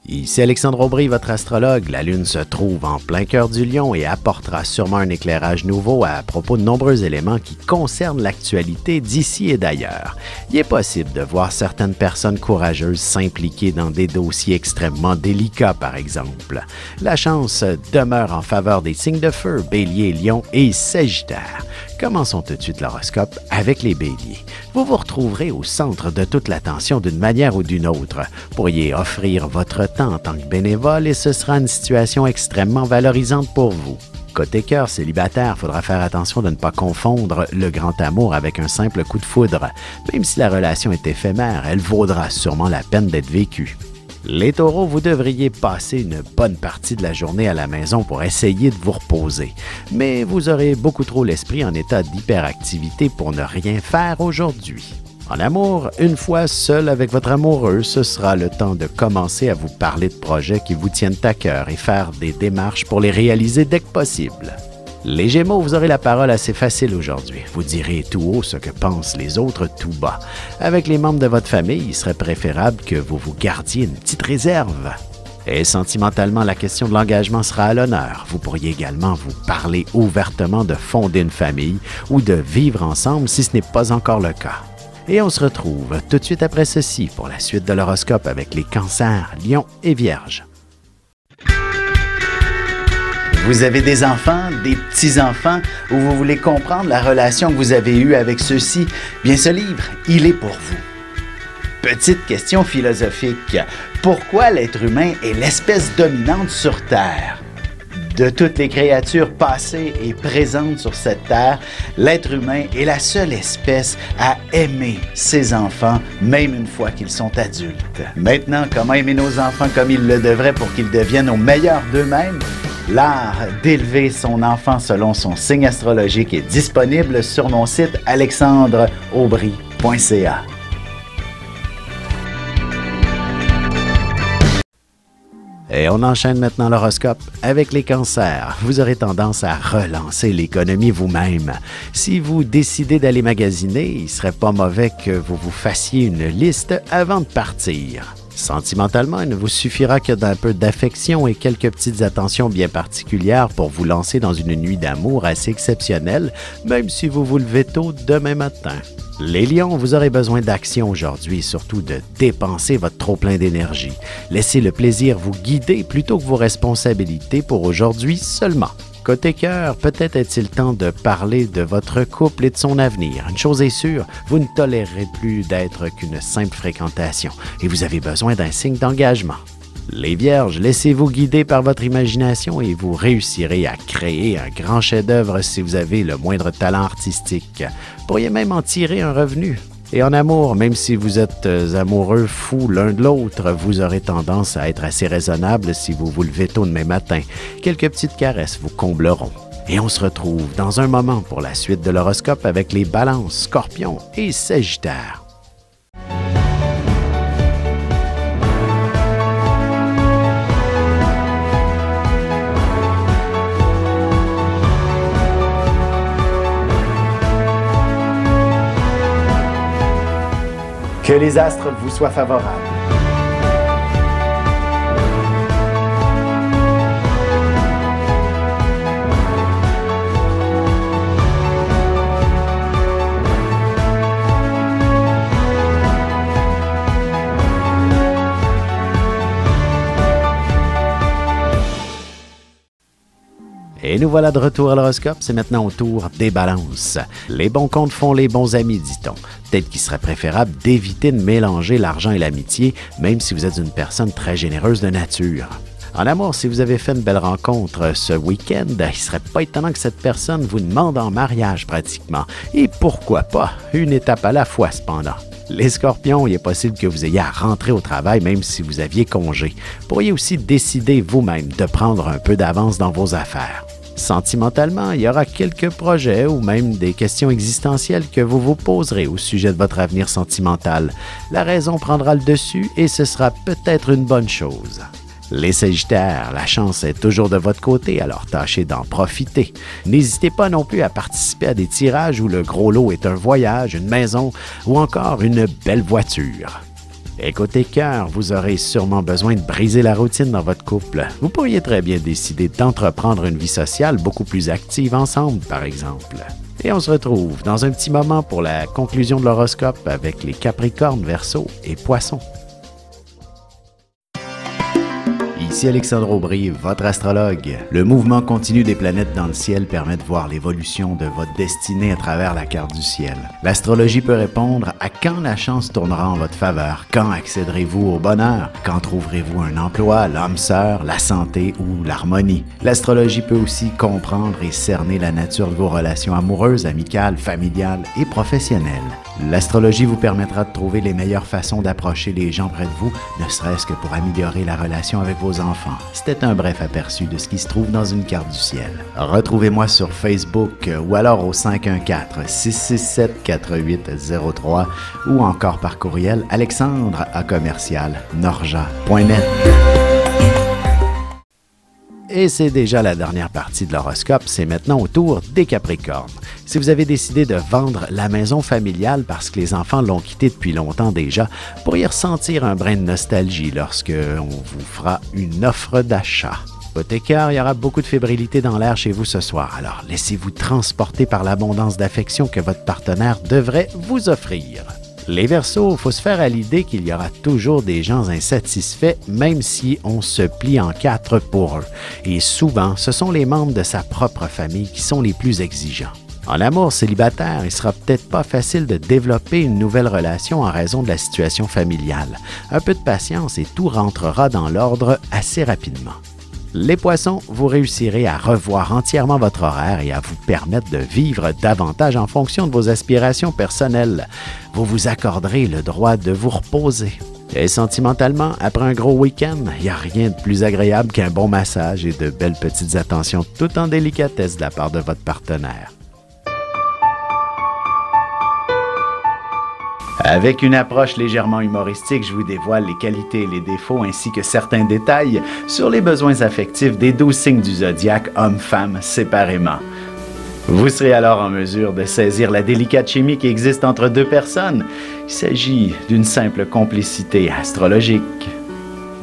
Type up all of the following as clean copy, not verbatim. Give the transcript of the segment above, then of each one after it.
Ici Alexandre Aubry, votre astrologue. La Lune se trouve en plein cœur du Lion et apportera sûrement un éclairage nouveau à propos de nombreux éléments qui concernent l'actualité d'ici et d'ailleurs. Il est possible de voir certaines personnes courageuses s'impliquer dans des dossiers extrêmement délicats, par exemple. La chance demeure en faveur des signes de feu, Bélier, Lion et Sagittaire. Commençons tout de suite l'horoscope avec les Béliers. Vous vous retrouverez au centre de toute l'attention d'une manière ou d'une autre. Vous pourriez offrir votre temps en tant que bénévole et ce sera une situation extrêmement valorisante pour vous. Côté cœur célibataire, il faudra faire attention de ne pas confondre le grand amour avec un simple coup de foudre. Même si la relation est éphémère, elle vaudra sûrement la peine d'être vécue. Les taureaux, vous devriez passer une bonne partie de la journée à la maison pour essayer de vous reposer. Mais vous aurez beaucoup trop l'esprit en état d'hyperactivité pour ne rien faire aujourd'hui. En amour, une fois seul avec votre amoureux, ce sera le temps de commencer à vous parler de projets qui vous tiennent à cœur et faire des démarches pour les réaliser dès que possible. Les Gémeaux, vous aurez la parole assez facile aujourd'hui. Vous direz tout haut ce que pensent les autres tout bas. Avec les membres de votre famille, il serait préférable que vous vous gardiez une petite réserve. Et sentimentalement, la question de l'engagement sera à l'honneur. Vous pourriez également vous parler ouvertement de fonder une famille ou de vivre ensemble si ce n'est pas encore le cas. Et on se retrouve tout de suite après ceci pour la suite de l'horoscope avec les Cancers, Lions et Vierges. Vous avez des enfants, des petits-enfants, ou vous voulez comprendre la relation que vous avez eue avec ceux-ci? Bien, ce livre, il est pour vous. Petite question philosophique. Pourquoi l'être humain est l'espèce dominante sur Terre? De toutes les créatures passées et présentes sur cette Terre, l'être humain est la seule espèce à aimer ses enfants, même une fois qu'ils sont adultes. Maintenant, comment aimer nos enfants comme ils le devraient pour qu'ils deviennent au meilleur d'eux-mêmes? L'art d'élever son enfant selon son signe astrologique est disponible sur mon site alexandreaubry.ca. Et on enchaîne maintenant l'horoscope avec les Cancers. Vous aurez tendance à relancer l'économie vous-même. Si vous décidez d'aller magasiner, il ne serait pas mauvais que vous vous fassiez une liste avant de partir. Sentimentalement, il ne vous suffira que d'un peu d'affection et quelques petites attentions bien particulières pour vous lancer dans une nuit d'amour assez exceptionnelle, même si vous vous levez tôt demain matin. Les Lions, vous aurez besoin d'action aujourd'hui, surtout de dépenser votre trop-plein d'énergie. Laissez le plaisir vous guider plutôt que vos responsabilités pour aujourd'hui seulement. Côté cœur, peut-être est-il temps de parler de votre couple et de son avenir. Une chose est sûre, vous ne tolérerez plus d'être qu'une simple fréquentation et vous avez besoin d'un signe d'engagement. Les Vierges, laissez-vous guider par votre imagination et vous réussirez à créer un grand chef-d'œuvre si vous avez le moindre talent artistique. Vous pourriez même en tirer un revenu. Et en amour, même si vous êtes amoureux fous l'un de l'autre, vous aurez tendance à être assez raisonnable si vous vous levez tôt demain matin. Quelques petites caresses vous combleront. Et on se retrouve dans un moment pour la suite de l'horoscope avec les Balances, Scorpions et Sagittaires. Que les astres vous soient favorables. Et nous voilà de retour à l'horoscope, c'est maintenant au tour des Balances. Les bons comptes font les bons amis, dit-on. Peut-être qu'il serait préférable d'éviter de mélanger l'argent et l'amitié, même si vous êtes une personne très généreuse de nature. En amour, si vous avez fait une belle rencontre ce week-end, il ne serait pas étonnant que cette personne vous demande en mariage pratiquement. Et pourquoi pas, une étape à la fois cependant. Les Scorpions, il est possible que vous ayez à rentrer au travail même si vous aviez congé. Vous pourriez aussi décider vous-même de prendre un peu d'avance dans vos affaires. Sentimentalement, il y aura quelques projets ou même des questions existentielles que vous vous poserez au sujet de votre avenir sentimental. La raison prendra le dessus et ce sera peut-être une bonne chose. Les Sagittaires, la chance est toujours de votre côté, alors tâchez d'en profiter. N'hésitez pas non plus à participer à des tirages où le gros lot est un voyage, une maison ou encore une belle voiture. Et côté cœur, vous aurez sûrement besoin de briser la routine dans votre couple. Vous pourriez très bien décider d'entreprendre une vie sociale beaucoup plus active ensemble, par exemple. Et on se retrouve dans un petit moment pour la conclusion de l'horoscope avec les Capricornes, Verseaux et Poissons. Ici Alexandre Aubry, votre astrologue. Le mouvement continu des planètes dans le ciel permet de voir l'évolution de votre destinée à travers la carte du ciel. L'astrologie peut répondre à quand la chance tournera en votre faveur, quand accéderez-vous au bonheur, quand trouverez-vous un emploi, l'âme sœur, la santé ou l'harmonie. L'astrologie peut aussi comprendre et cerner la nature de vos relations amoureuses, amicales, familiales et professionnelles. L'astrologie vous permettra de trouver les meilleures façons d'approcher les gens près de vous, ne serait-ce que pour améliorer la relation avec vos enfants. C'était un bref aperçu de ce qui se trouve dans une carte du ciel. Retrouvez-moi sur Facebook ou alors au 514-667-4803 ou encore par courriel alexandre@norja.net. Et c'est déjà la dernière partie de l'horoscope, c'est maintenant au tour des Capricornes. Si vous avez décidé de vendre la maison familiale parce que les enfants l'ont quittée depuis longtemps déjà, vous pourriez ressentir un brin de nostalgie lorsque on vous fera une offre d'achat. Côté cœur, il y aura beaucoup de fébrilité dans l'air chez vous ce soir, alors laissez-vous transporter par l'abondance d'affection que votre partenaire devrait vous offrir. Les Verseaux, il faut se faire à l'idée qu'il y aura toujours des gens insatisfaits, même si on se plie en quatre pour eux. Et souvent, ce sont les membres de sa propre famille qui sont les plus exigeants. En amour célibataire, il sera peut-être pas facile de développer une nouvelle relation en raison de la situation familiale. Un peu de patience et tout rentrera dans l'ordre assez rapidement. Les Poissons, vous réussirez à revoir entièrement votre horaire et à vous permettre de vivre davantage en fonction de vos aspirations personnelles. Vous vous accorderez le droit de vous reposer. Et sentimentalement, après un gros week-end, il n'y a rien de plus agréable qu'un bon massage et de belles petites attentions tout en délicatesse de la part de votre partenaire. Avec une approche légèrement humoristique, je vous dévoile les qualités et les défauts ainsi que certains détails sur les besoins affectifs des 12 signes du zodiaque, hommes-femmes, séparément. Vous serez alors en mesure de saisir la délicate chimie qui existe entre deux personnes. Il s'agit d'une simple complicité astrologique.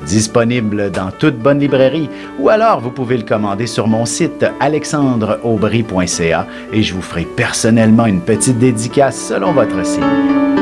Disponible dans toute bonne librairie ou alors vous pouvez le commander sur mon site alexandreaubry.ca et je vous ferai personnellement une petite dédicace selon votre signe.